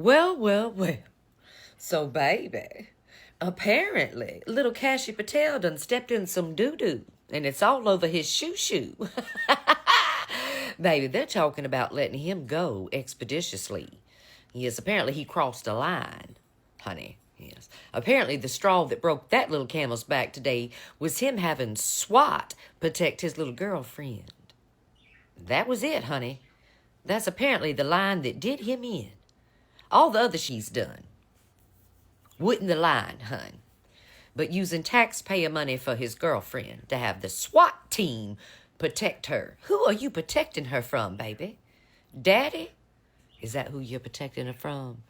Well. So, baby, apparently, little Kash Patel done stepped in some doo-doo, and it's all over his shoo-shoo. Baby, they're talking about letting him go expeditiously. Yes, apparently he crossed a line, honey. Yes. Apparently the straw that broke that little camel's back today was him having SWAT protect his little girlfriend. That was it, honey. That's apparently the line that did him in. All the other she's done wouldn't the line, hun. But using taxpayer money for his girlfriend to have the SWAT team protect her. Who are you protecting her from, baby? Daddy? Is that who you're protecting her from?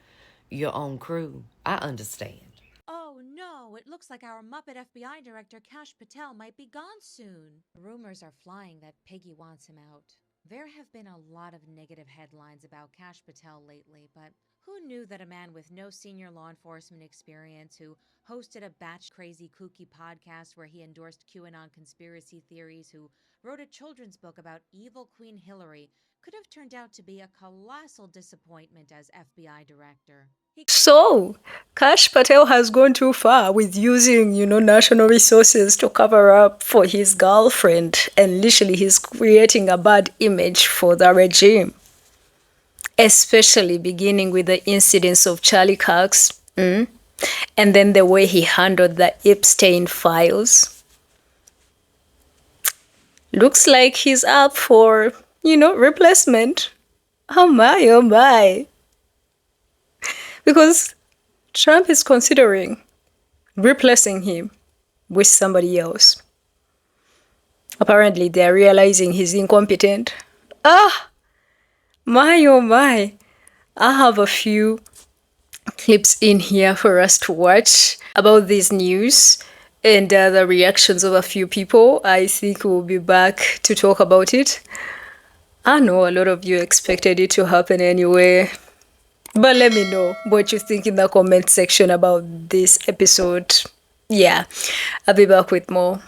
Your own crew? I understand. Oh no, it looks like our Muppet FBI director Kash Patel might be gone soon. Rumors are flying that Piggy wants him out. There have been a lot of negative headlines about Kash Patel lately, but who knew that a man with no senior law enforcement experience, who hosted a batch crazy kooky podcast where he endorsed QAnon conspiracy theories, who wrote a children's book about evil Queen Hillary, could have turned out to be a colossal disappointment as FBI director. So, Kash Patel has gone too far with using, national resources to cover up for his girlfriend, and literally he's creating a bad image for the regime. Especially beginning with the incidents of Charlie Kirk's, and then the way he handled the Epstein files. Looks like he's up for, replacement. Oh my. Because Trump is considering replacing him with somebody else. Apparently, they're realizing he's incompetent. My. I have a few clips in here for us to watch about this news and the reactions of a few people. I think we'll be back to talk about it. I know a lot of you expected it to happen anyway. But let me know what you think in the comment section about this episode. Yeah, I'll be back with more.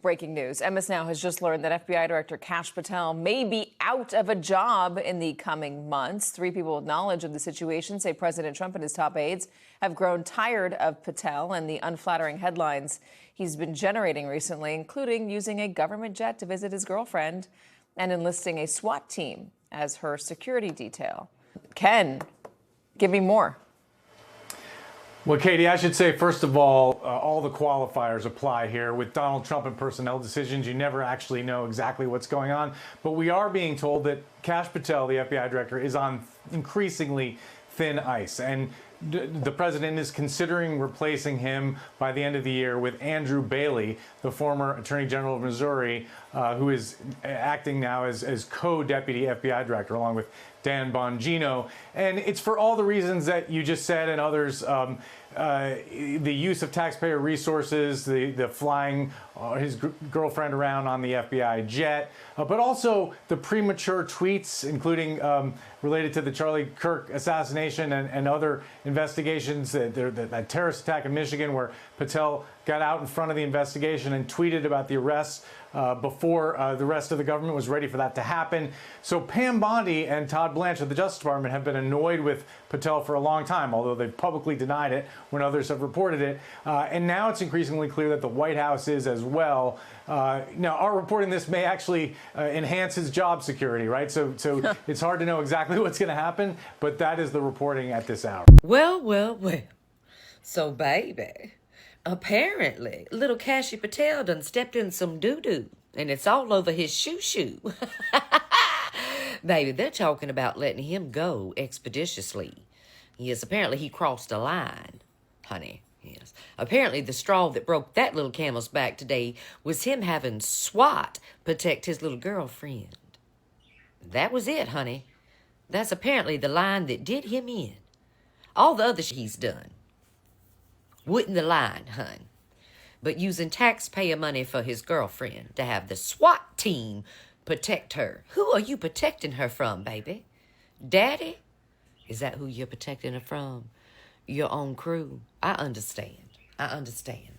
Breaking news. MS Now has just learned that FBI Director Kash Patel may be out of a job in the coming months. 3 people with knowledge of the situation say President Trump and his top aides have grown tired of Patel and the unflattering headlines he's been generating recently, including using a government jet to visit his girlfriend and enlisting a SWAT team as her security detail. Ken, give me more. Well, Katie, I should say, first of all the qualifiers apply here. With Donald Trump and personnel decisions, you never actually know exactly what's going on. But we are being told that Kash Patel, the FBI director, is on increasingly thin ice. And the president is considering replacing him by the end of the year with Andrew Bailey, the former Attorney General of Missouri, who is acting now as co-deputy FBI director, along with Dan Bongino. And it's for all the reasons that you just said and others. The use of taxpayer resources, the flying his girlfriend around on the FBI jet, but also the premature tweets, including related to the Charlie Kirk assassination and other investigations, that terrorist attack in Michigan where Patel got out in front of the investigation and tweeted about the arrests before the rest of the government was ready for that to happen. So Pam Bondi and Todd Blanche of the Justice Department have been annoyed with Patel for a long time, although they've publicly denied it when others have reported it. And now it's increasingly clear that the White House is as well. Now, our reporting this may actually enhance his job security, right? So it's hard to know exactly what's going to happen, but that is the reporting at this hour. Well. So, baby, apparently, little Kash Patel done stepped in some doo-doo, and it's all over his shoo-shoo. Baby, they're talking about letting him go expeditiously. Yes, apparently he crossed a line, honey. Yes. Apparently the straw that broke that little camel's back today was him having SWAT protect his little girlfriend. That was it, honey. That's apparently the line that did him in. All the other he's done wouldn't the line, hun. But using taxpayer money for his girlfriend to have the SWAT team protect her. Who are you protecting her from, baby? Daddy? Is that who you're protecting her from? Your own crew? I understand,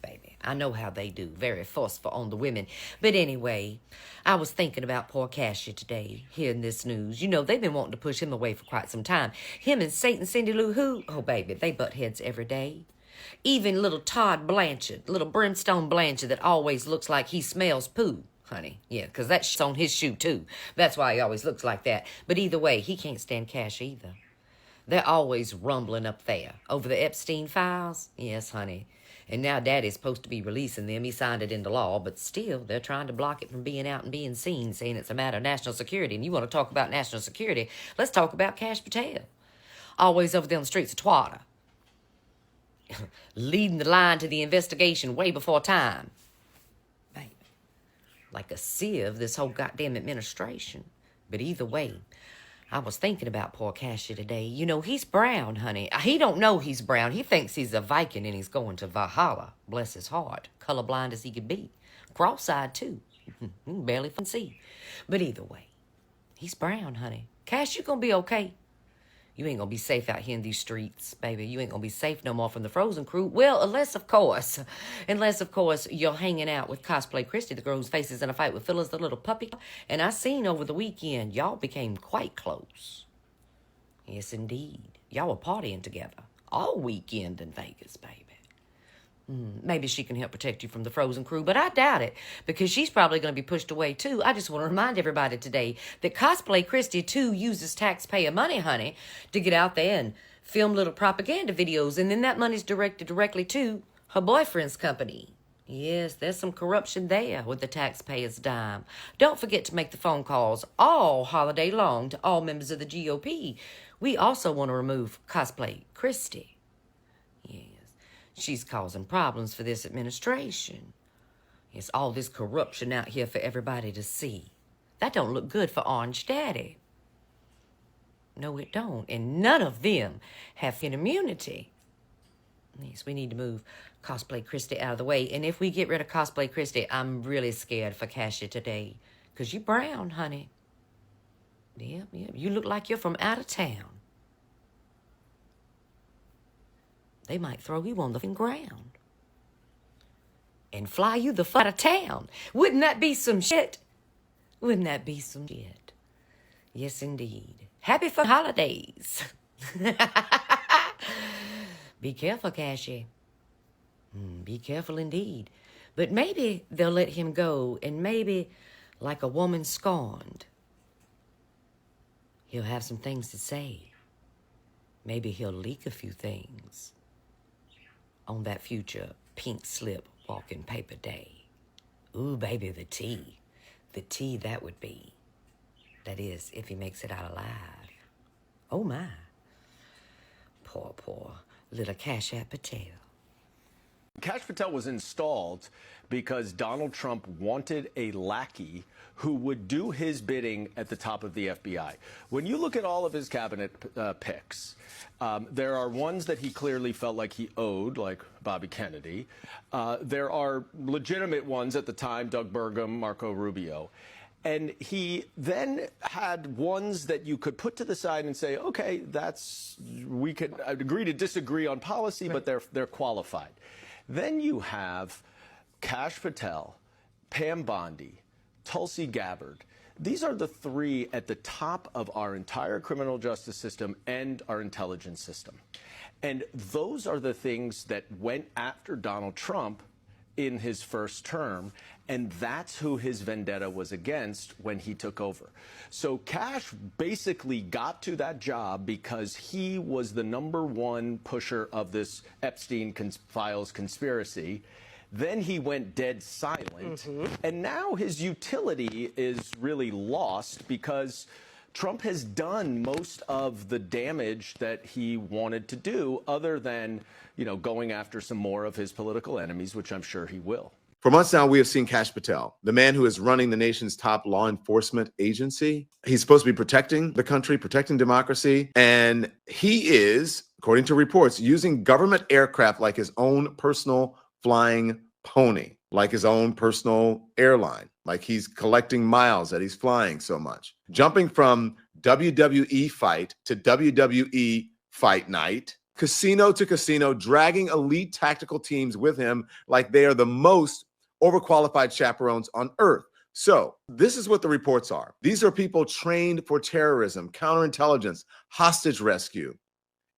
baby. I know how they do. Very forceful on the women. But anyway, I was thinking about poor Cashy today, hearing this news. You know, they've been wanting to push him away for quite some time. Him and Satan Cindy Lou Who, oh, baby, they butt heads every day. Even little Todd Blanchard, little Brimstone Blanchard that always looks like he smells poo, honey. Yeah, because that shit's on his shoe, too. That's why he always looks like that. But either way, he can't stand Cash either. They're always rumbling up there over the Epstein files. Yes, honey. And now Daddy's supposed to be releasing them. He signed it into law, but still, they're trying to block it from being out and being seen, saying it's a matter of national security. And you want to talk about national security, let's talk about Kash Patel. Always over there on the streets of Twitter. Leading the line to the investigation way before time. Baby. Like a sieve, this whole goddamn administration. But either way, I was thinking about poor Cashy today. You know, he's brown, honey. He don't know he's brown. He thinks he's a Viking and he's going to Valhalla. Bless his heart. Colorblind as he could be. Cross-eyed, too. Barely can see. But either way, he's brown, honey. Cash, you gonna be okay. You ain't gonna be safe out here in these streets, baby. You ain't gonna be safe no more from the Frozen crew. Well, unless, of course, you're hanging out with Cosplay Christy, the girl whose face is in a fight with Phyllis, the little puppy. And I seen over the weekend, y'all became quite close. Yes, indeed. Y'all were partying together all weekend in Vegas, baby. Maybe she can help protect you from the Frozen crew, but I doubt it, because she's probably going to be pushed away, too. I just want to remind everybody today that Cosplay Christy, too, uses taxpayer money, honey, to get out there and film little propaganda videos, and then that money's directed directly to her boyfriend's company. Yes, there's some corruption there with the taxpayers' dime. Don't forget to make the phone calls all holiday long to all members of the GOP. We also want to remove Cosplay Christy. Yes. She's causing problems for this administration. It's all this corruption out here for everybody to see. That don't look good for Orange Daddy. No, it don't. And none of them have immunity. Yes, we need to move Cosplay Christy out of the way. And if we get rid of Cosplay Christy, I'm really scared for Cashy today. Because you brown, honey. Yeah. You look like you're from out of town. They might throw you on the ground and fly you the fuck out of town. Wouldn't that be some shit? Wouldn't that be some shit? Yes, indeed. Happy fucking holidays. Be careful, Cashy. Be careful indeed. But maybe they'll let him go, and maybe, like a woman scorned, he'll have some things to say. Maybe he'll leak a few things on that future pink slip walking paper day. Ooh, baby, the tea. The tea that would be. That is, if he makes it out alive. Oh, my. Poor little Kash Patel. Kash Patel was installed because Donald Trump wanted a lackey who would do his bidding at the top of the FBI. When you look at all of his cabinet picks, there are ones that he clearly felt like he owed, like Bobby Kennedy. There are legitimate ones at the time, Doug Burgum, Marco Rubio. And he then had ones that you could put to the side and say, okay, we can agree to disagree on policy, but they're qualified. Then you have Kash Patel, Pam Bondi, Tulsi Gabbard. These are the three at the top of our entire criminal justice system and our intelligence system. And those are the things that went after Donald Trump in his first term, and that's who his vendetta was against when he took over. So Kash basically got to that job because he was the #1 pusher of this Epstein files conspiracy. Then he went dead silent, and now his utility is really lost because Trump has done most of the damage that he wanted to do, other than, going after some more of his political enemies, which I'm sure he will. For months now, we have seen Kash Patel, the man who is running the nation's top law enforcement agency. He's supposed to be protecting the country, protecting democracy, and he is, according to reports, using government aircraft like his own personal flying pony, like his own personal airline, like he's collecting miles that he's flying so much. Jumping from WWE fight to WWE fight night, casino to casino, dragging elite tactical teams with him like they are the most overqualified chaperones on earth. So this is what the reports are. These are people trained for terrorism, counterintelligence, hostage rescue.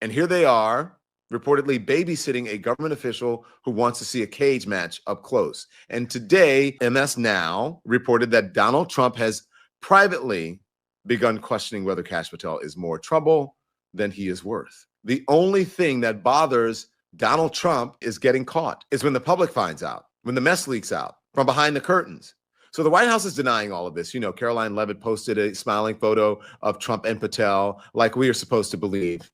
And here they are, reportedly babysitting a government official who wants to see a cage match up close. And today, MS Now reported that Donald Trump has privately begun questioning whether Kash Patel is more trouble than he is worth. The only thing that bothers Donald Trump is getting caught, is when the public finds out, when the mess leaks out from behind the curtains. So the White House is denying all of this. You know, Caroline Levitt posted a smiling photo of Trump and Patel, like we are supposed to believe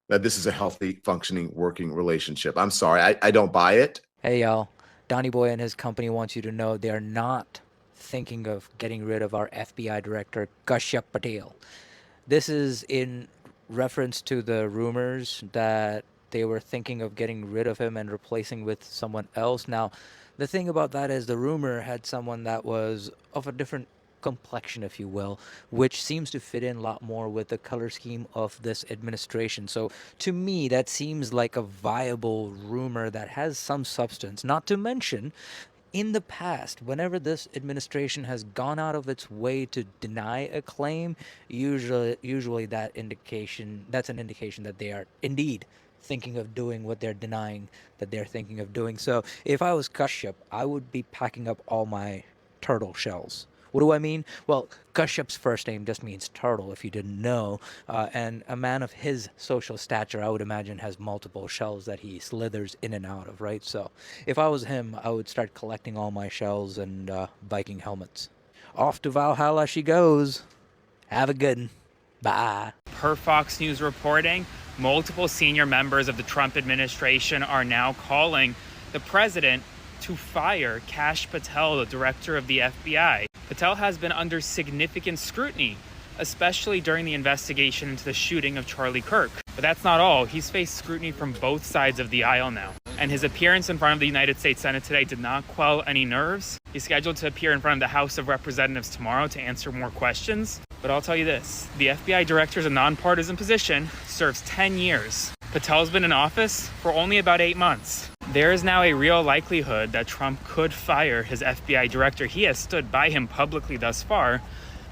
that this is a healthy, functioning, working relationship. I'm sorry, I don't buy it. Hey, y'all. Donnie Boy and his company wants you to know they are not thinking of getting rid of our FBI director, Kash Patel. This is in reference to the rumors that they were thinking of getting rid of him and replacing with someone else. Now, the thing about that is the rumor had someone that was of a different complexion, if you will, which seems to fit in a lot more with the color scheme of this administration. So to me, that seems like a viable rumor that has some substance. Not to mention, in the past, whenever this administration has gone out of its way to deny a claim, usually that's an indication that they are indeed thinking of doing what they're denying that they're thinking of doing. So if I was Kashyap, I would be packing up all my turtle shells. What do I mean? Well, Kashyap's first name just means turtle, if you didn't know. And a man of his social stature, I would imagine, has multiple shells that he slithers in and out of, right? So if I was him, I would start collecting all my shells and Viking helmets. Off to Valhalla she goes. Have a good one. Bye. Per Fox News reporting, multiple senior members of the Trump administration are now calling the president to fire Kash Patel, the director of the FBI. Patel has been under significant scrutiny, especially during the investigation into the shooting of Charlie Kirk. But that's not all. He's faced scrutiny from both sides of the aisle now. And his appearance in front of the United States Senate today did not quell any nerves. He's scheduled to appear in front of the House of Representatives tomorrow to answer more questions. But I'll tell you this, the FBI director is a nonpartisan position, serves 10 years. Patel's been in office for only about 8 months. There is now a real likelihood that Trump could fire his FBI director. He has stood by him publicly thus far,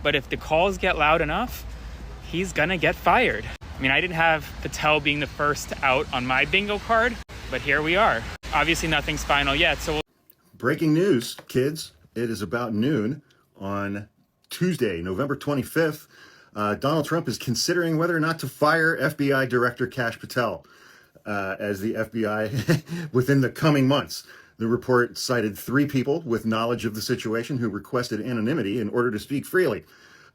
but if the calls get loud enough, he's gonna get fired. I mean, I didn't have Patel being the first out on my bingo card, but here we are. Obviously nothing's final yet, so Breaking news, kids. It is about noon on Tuesday, November 25th. Donald Trump is considering whether or not to fire FBI Director Kash Patel as the FBI within the coming months. The report cited 3 people with knowledge of the situation who requested anonymity in order to speak freely.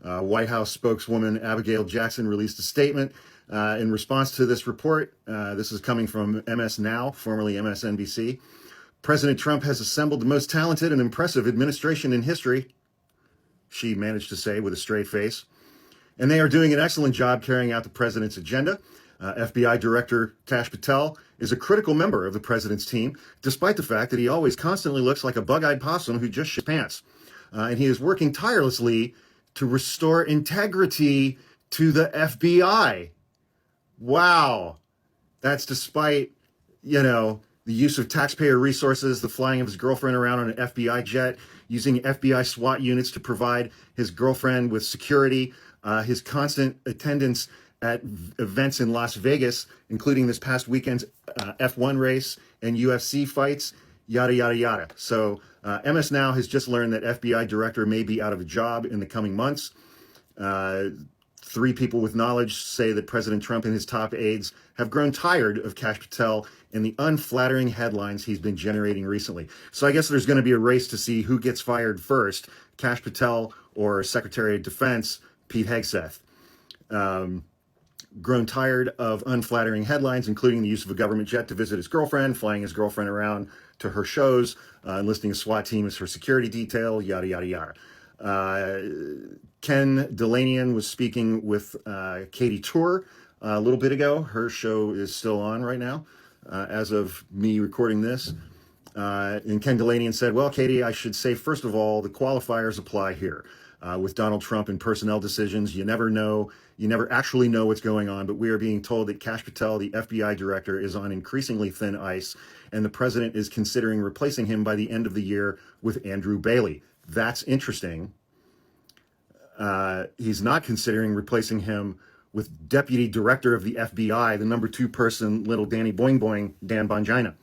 White House spokeswoman Abigail Jackson released a statement in response to this report. This is coming from MS Now, formerly MSNBC. President Trump has assembled the most talented and impressive administration in history, she managed to say with a straight face. And they are doing an excellent job carrying out the president's agenda. FBI Director Kash Patel is a critical member of the president's team, despite the fact that he always constantly looks like a bug-eyed possum who just shits pants. And he is working tirelessly to restore integrity to the FBI. Wow. That's despite, the use of taxpayer resources, the flying of his girlfriend around on an FBI jet, using FBI SWAT units to provide his girlfriend with security, his constant attendance at events in Las Vegas, including this past weekend's F1 race and UFC fights, yada, yada, yada. So MS Now has just learned that FBI director may be out of a job in the coming months. 3 people with knowledge say that President Trump and his top aides have grown tired of Kash Patel and the unflattering headlines he's been generating recently. So I guess there's going to be a race to see who gets fired first, Kash Patel or Secretary of Defense Pete Hegseth. Grown tired of unflattering headlines, including the use of a government jet to visit his girlfriend, flying his girlfriend around to her shows, enlisting a SWAT team as her security detail, yada, yada, yada. Ken Delanian was speaking with Katie Tour a little bit ago. Her show is still on right now as of me recording this. And Ken Delanian said, well, Katie, I should say, first of all, the qualifiers apply here. with Donald Trump and personnel decisions. You never actually know what's going on, but we are being told that Kash Patel, the FBI director, is on increasingly thin ice, and the president is considering replacing him by the end of the year with Andrew Bailey. That's interesting. He's not considering replacing him with deputy director of the FBI, the number 2 person, little Danny Boing Boing, Dan Bongina.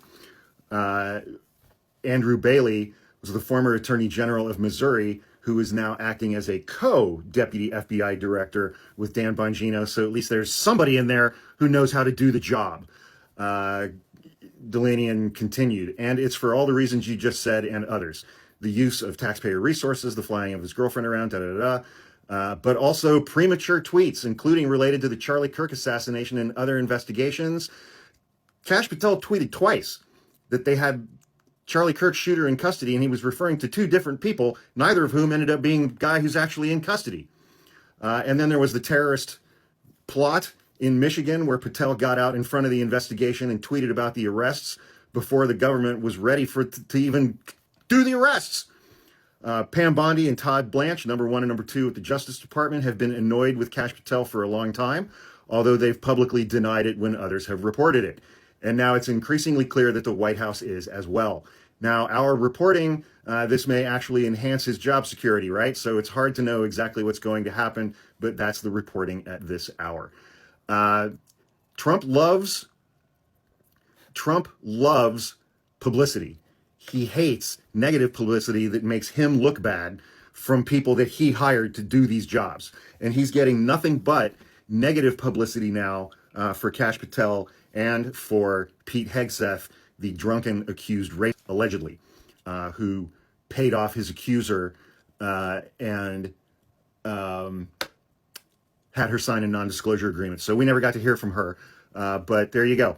Andrew Bailey was the former attorney general of Missouri, who is now acting as a co-deputy FBI director with Dan Bongino. So at least there's somebody in there who knows how to do the job. Delanian continued, and it's for all the reasons you just said and others. The use of taxpayer resources, the flying of his girlfriend around, but also premature tweets, including related to the Charlie Kirk assassination and other investigations. Kash Patel tweeted twice that they had Charlie Kirk's shooter in custody, and he was referring to 2 different people, neither of whom ended up being the guy who's actually in custody. And then there was the terrorist plot in Michigan, where Patel got out in front of the investigation and tweeted about the arrests before the government was ready to even do the arrests. Pam Bondi and Todd Blanche, number 1 and number 2 at the Justice Department, have been annoyed with Kash Patel for a long time, although they've publicly denied it when others have reported it. And now it's increasingly clear that the White House is as well. Now, our reporting, this may actually enhance his job security, right? So it's hard to know exactly what's going to happen, but that's the reporting at this hour. Trump loves publicity. He hates negative publicity that makes him look bad from people that he hired to do these jobs. And he's getting nothing but negative publicity now for Kash Patel and for Pete Hegseth, the drunken accused rapist, allegedly, who paid off his accuser and had her sign a non-disclosure agreement. So we never got to hear from her, but there you go.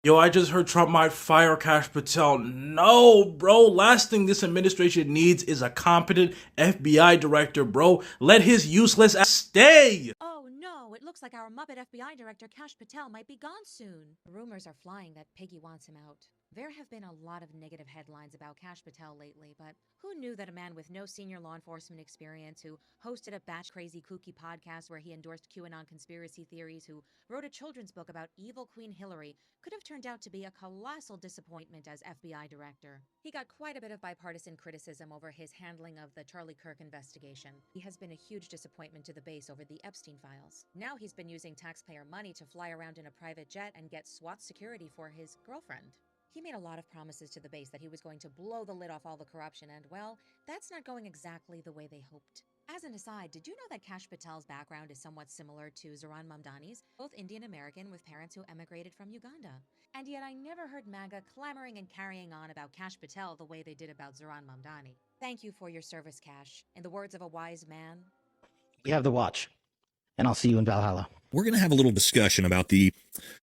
Yo, I just heard Trump might fire Kash Patel. No, bro. Last thing this administration needs is a competent FBI director, bro. Let his useless ass stay. Oh no, it looks like our Muppet FBI director Kash Patel might be gone soon. Rumors are flying that Piggy wants him out. There have been a lot of negative headlines about Kash Patel lately, but who knew that a man with no senior law enforcement experience, who hosted a batch crazy kooky podcast where he endorsed QAnon conspiracy theories, who wrote a children's book about evil Queen Hillary, could have turned out to be a colossal disappointment as FBI director. He got quite a bit of bipartisan criticism over his handling of the Charlie Kirk investigation. He has been a huge disappointment to the base over the Epstein files. Now he's been using taxpayer money to fly around in a private jet and get SWAT security for his girlfriend. He made a lot of promises to the base that he was going to blow the lid off all the corruption, and, well, that's not going exactly the way they hoped. As an aside, did you know that Kash Patel's background is somewhat similar to Zohran Mamdani's, both Indian-American with parents who emigrated from Uganda? And yet I never heard Maga clamoring and carrying on about Kash Patel the way they did about Zohran Mamdani. Thank you for your service, Kash. In the words of a wise man, You have the watch, and I'll see you in Valhalla. We're going to have a little discussion about the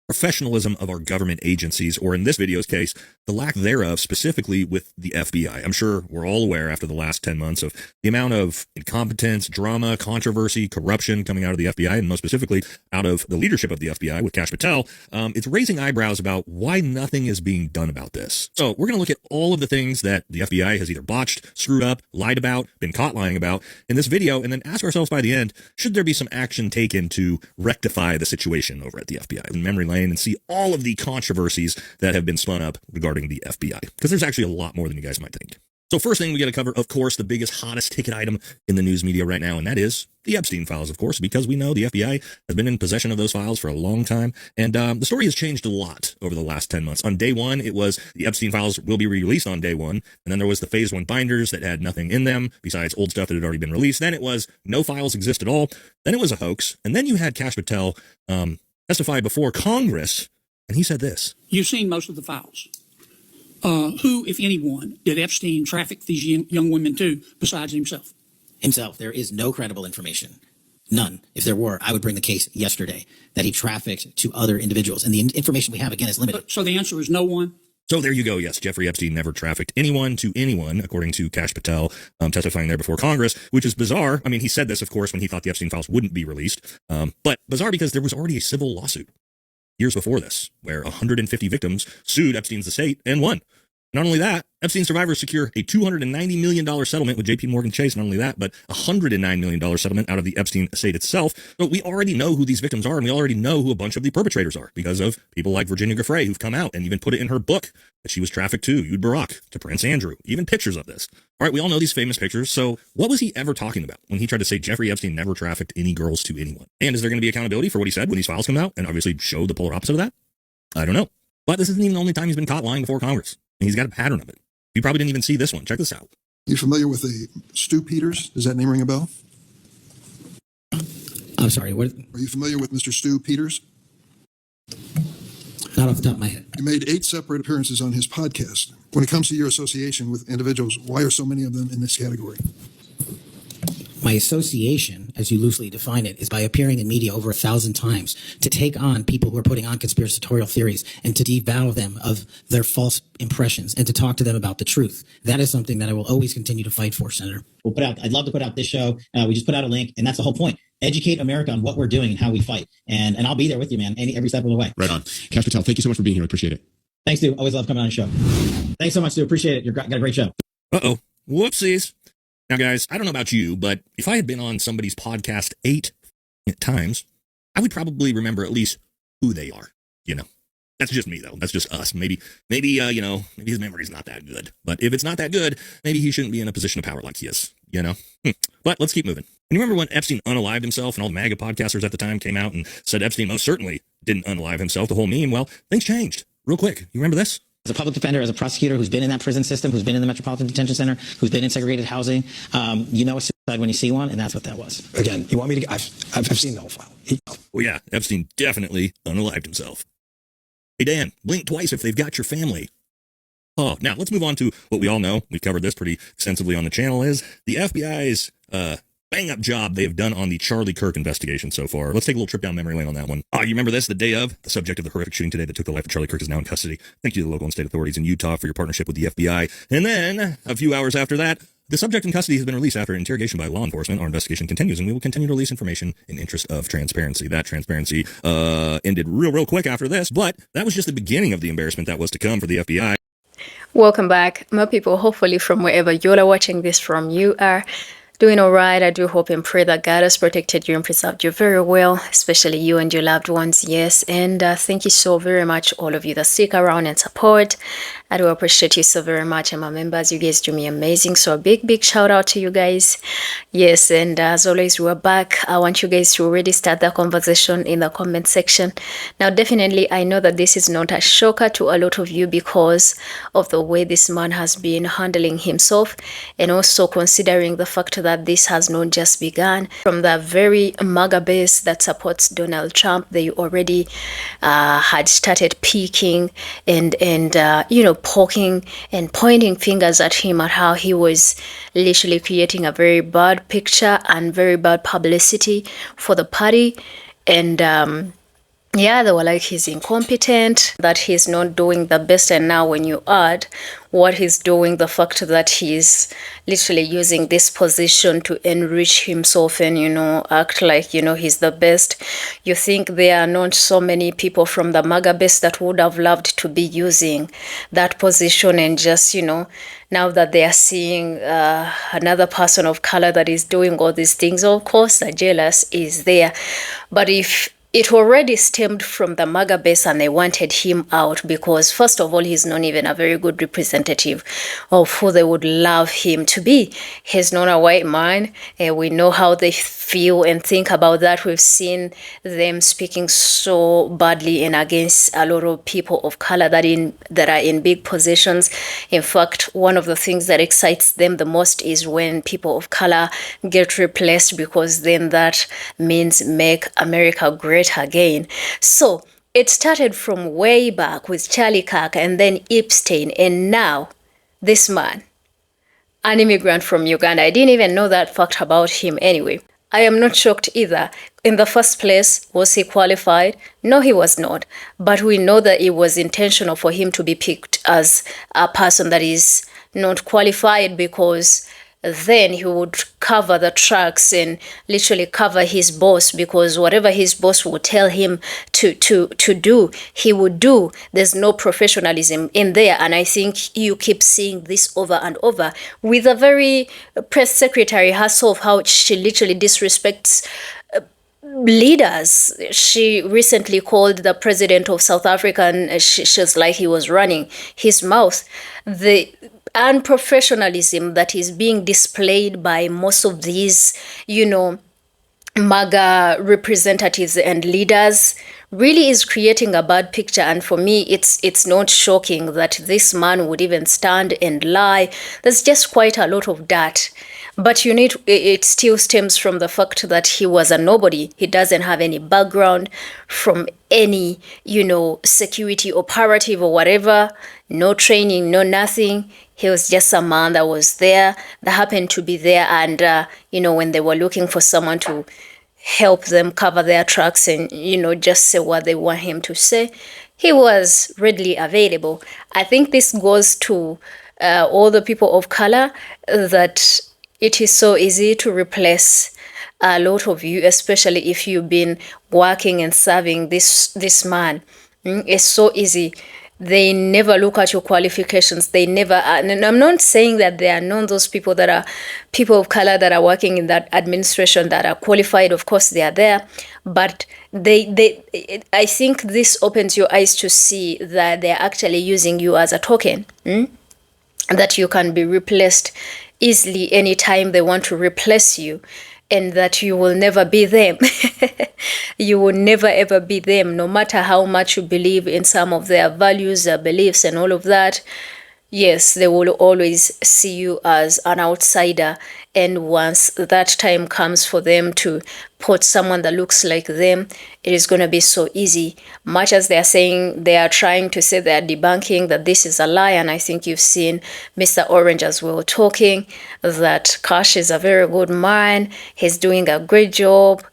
professionalism of our government agencies, or in this video's case, the lack thereof, specifically with the FBI. I'm sure we're all aware after the last 10 months of the amount of incompetence, drama, controversy, corruption coming out of the FBI, and most specifically out of the leadership of the FBI with Kash Patel. It's raising eyebrows about why nothing is being done about this. So we're going to look at all of the things that the FBI has either botched, screwed up, lied about, been caught lying about in this video, and then ask ourselves by the end, should there be some action taken to rectify the situation over at the FBI in memory lane and see all of the controversies that have been spun up regarding the FBI? Because there's actually a lot more than you guys might think. So first thing we got to cover, of course, the biggest, hottest ticket item in the news media right now, and that is the Epstein files, of course, because we know the FBI has been in possession of those files for a long time, and the story has changed a lot over the last 10 months. On day one, it was the Epstein files will be released on day one, and then there was the phase 1 binders that had nothing in them besides old stuff that had already been released. Then it was no files exist at all. Then it was a hoax, and then you had Kash Patel testify before Congress, and he said this. You've seen most of the files. Who, if anyone, did Epstein traffic these young women to besides himself? Himself. There is no credible information. None. If there were, I would bring the case yesterday that he trafficked to other individuals. And the information we have, again, is limited. So the answer is no one? So there you go. Yes, Jeffrey Epstein never trafficked anyone to anyone, according to Kash Patel, testifying there before Congress, which is bizarre. I mean, he said this, of course, when he thought the Epstein files wouldn't be released, but bizarre because there was already a civil lawsuit years before this, where 150 victims sued Epstein's estate and won. Not only that, Epstein survivors secure a $290 million settlement with JP Morgan Chase. Not only that, but a $109 million settlement out of the Epstein estate itself. So we already know who these victims are, and we already know who a bunch of the perpetrators are because of people like Virginia Giuffre, who've come out and even put it in her book that she was trafficked to Ehud Barak, to Prince Andrew, even pictures of this. All right, we all know these famous pictures. So what was he ever talking about when he tried to say Jeffrey Epstein never trafficked any girls to anyone? And is there going to be accountability for what he said when these files come out and obviously show the polar opposite of that? I don't know. But this isn't even the only time he's been caught lying before Congress. And he's got a pattern of it. You probably didn't even see this one. Check this out. You familiar with Stu Peters? Does that name ring a bell? I'm sorry, what? Are you familiar with Mr. Stu Peters? Not off the top of my head. You made 8 separate appearances on his podcast. When it comes to your association with individuals, why are so many of them in this category? My association, as you loosely define it, is by appearing in media over 1,000 times to take on people who are putting on conspiratorial theories and to devour them of their false impressions and to talk to them about the truth. That is something that I will always continue to fight for, Senator. I'd love to put out this show. We just put out a link, and that's the whole point. Educate America on what we're doing and how we fight. And I'll be there with you, man, every step of the way. Right on. Kash Patel, thank you so much for being here. I appreciate it. Thanks, Stu. Always love coming on the show. Thanks so much, Stu. Appreciate it. You've got a great show. Uh-oh. Whoopsies. Now, guys, I don't know about you, but if I had been on somebody's podcast 8 times, I would probably remember at least who they are. You know, that's just me, though. That's just us. Maybe his memory's not that good. But if it's not that good, maybe he shouldn't be in a position of power like he is, you know? But let's keep moving. And you remember when Epstein unalived himself and all the MAGA podcasters at the time came out and said Epstein most certainly didn't unalive himself, the whole meme? Well, things changed real quick. You remember this? As a public defender, as a prosecutor who's been in that prison system, who's been in the Metropolitan Detention Center, who's been in segregated housing, you know a suicide when you see one, and that's what that was. Again, you want me to... I've seen the whole file. Well, yeah, Epstein definitely unalived himself. Hey, Dan, blink twice if they've got your family. Oh, now let's move on to what we all know. We've covered this pretty extensively on the channel, is the FBI's bang-up job they've done on the Charlie Kirk investigation so far. Let's take a little trip down memory lane on that one. You remember this? The day of, the subject of the horrific shooting today that took the life of Charlie Kirk is now in custody. Thank you to the local and state authorities in Utah for your partnership with the FBI. And then, a few hours after that, the subject in custody has been released after interrogation by law enforcement. Our investigation continues, and we will continue to release information in interest of transparency. That transparency ended real quick after this, but that was just the beginning of the embarrassment that was to come for the FBI. Welcome back, my people. Hopefully from wherever you are watching this from, you are doing all right. I do hope and pray that God has protected you and preserved you very well, especially you and your loved ones. Yes, and thank you so very much, all of you that stick around and support. I do appreciate you so very much, and my members, you guys do me amazing. So a big shout out to you guys. Yes, and as always, we're back. I want you guys to already start the conversation in the comment section. Now, definitely, I know that this is not a shocker to a lot of you because of the way this man has been handling himself, and also considering the fact that this has not just begun. From the very MAGA base that supports Donald Trump, they already had started peeking and poking and pointing fingers at him, at how he was literally creating a very bad picture and very bad publicity for the party. And yeah, they were like, he's incompetent, that he's not doing the best. And now when you add what he's doing, the fact that he's literally using this position to enrich himself and, act like, he's the best, you think there are not so many people from the MAGA base that would have loved to be using that position. And just, now that they are seeing another person of color that is doing all these things, of course, the jealous is there. But if it already stemmed from the MAGA base and they wanted him out because, first of all, he's not even a very good representative of who they would love him to be. He's not a white man. We know how they feel and think about that. We've seen them speaking so badly and against a lot of people of color that are in big positions. In fact, one of the things that excites them the most is when people of color get replaced, because then that means make America great again. So it started from way back with Charlie Kirk and then Epstein, and now this man, an immigrant from Uganda. I didn't even know that fact about him anyway. I am not shocked either. In the first place, was he qualified? No, he was not. But we know that it was intentional for him to be picked as a person that is not qualified, because then he would cover the tracks and literally cover his boss, because whatever his boss would tell him to do, he would do. There's no professionalism in there. And I think you keep seeing this over and over with a very press secretary herself, how she literally disrespects leaders. She recently called the president of South Africa, and she's like he was running his mouth. The unprofessionalism that is being displayed by most of these, Maga representatives and leaders really is creating a bad picture. And for me, it's not shocking that this man would even stand and lie. There's just quite a lot of that. But it still stems from the fact that he was a nobody. He doesn't have any background from any, security operative or whatever. No training, no nothing. He was just a man that was there, that happened to be there. And, when they were looking for someone to help them cover their tracks and, just say what they want him to say, he was readily available. I think this goes to all the people of color, that it is so easy to replace a lot of you, especially if you've been working and serving this man. It's so easy. They never look at your qualifications. They never, and I'm not saying that there are none those people that are people of color that are working in that administration that are qualified. Of course, they are there, but I think this opens your eyes to see that they're actually using you as a token, that you can be replaced easily anytime they want to replace you, and that you will never be them. You will never ever be them, no matter how much you believe in some of their values, their beliefs, and all of that. Yes, they will always see you as an outsider. And once that time comes for them to put someone that looks like them, it is going to be so easy. Much as they are saying, they are trying to say, they are debunking that this is a lie. And I think you've seen Mr. Orange as well talking that Kash is a very good man. He's doing a great job.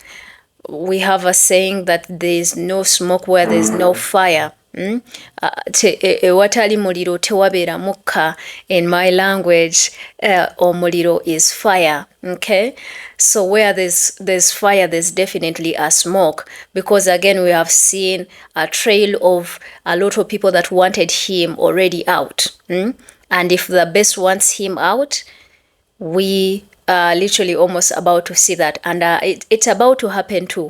We have a saying that there's no smoke where there's no fire. Watali muliro tewabera mukka. In my language, omuliro is fire. Okay, so where there's fire, there's definitely a smoke, because again we have seen a trail of a lot of people that wanted him already out. And if the base wants him out, we are literally almost about to see that, and it's about to happen too.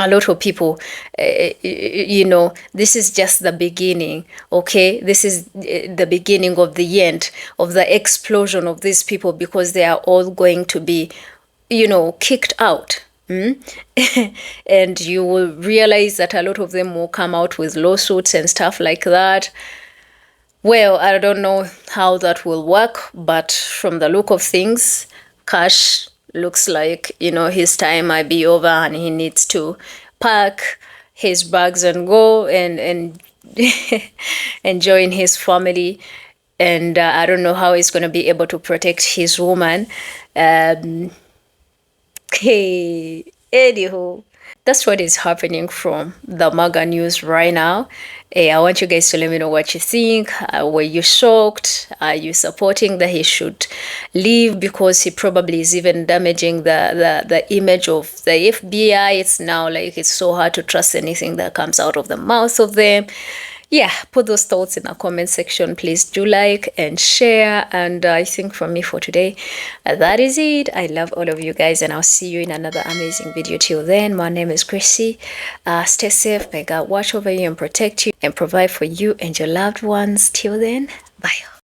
A lot of people, this is just the beginning, okay? This is the beginning of the end of the explosion of these people, because they are all going to be, kicked out. And you will realize that a lot of them will come out with lawsuits and stuff like that. Well, I don't know how that will work, but from the look of things, Kash looks like, his time might be over and he needs to pack his bags and go and and join his family. And I don't know how he's going to be able to protect his woman. Hey, anywho, that's what is happening from the Maga news right now. Hey, I want you guys to let me know what you think. Were you shocked? Are you supporting that he should leave because he probably is even damaging the image of the FBI? It's now like it's so hard to trust anything that comes out of the mouth of them. Yeah, put those thoughts in the comment section. Please do like and share. And I think from me for today, that is it. I love all of you guys, and I'll see you in another amazing video. Till then, my name is Chrissy. Stay safe. May God watch over you and protect you and provide for you and your loved ones. Till then, bye.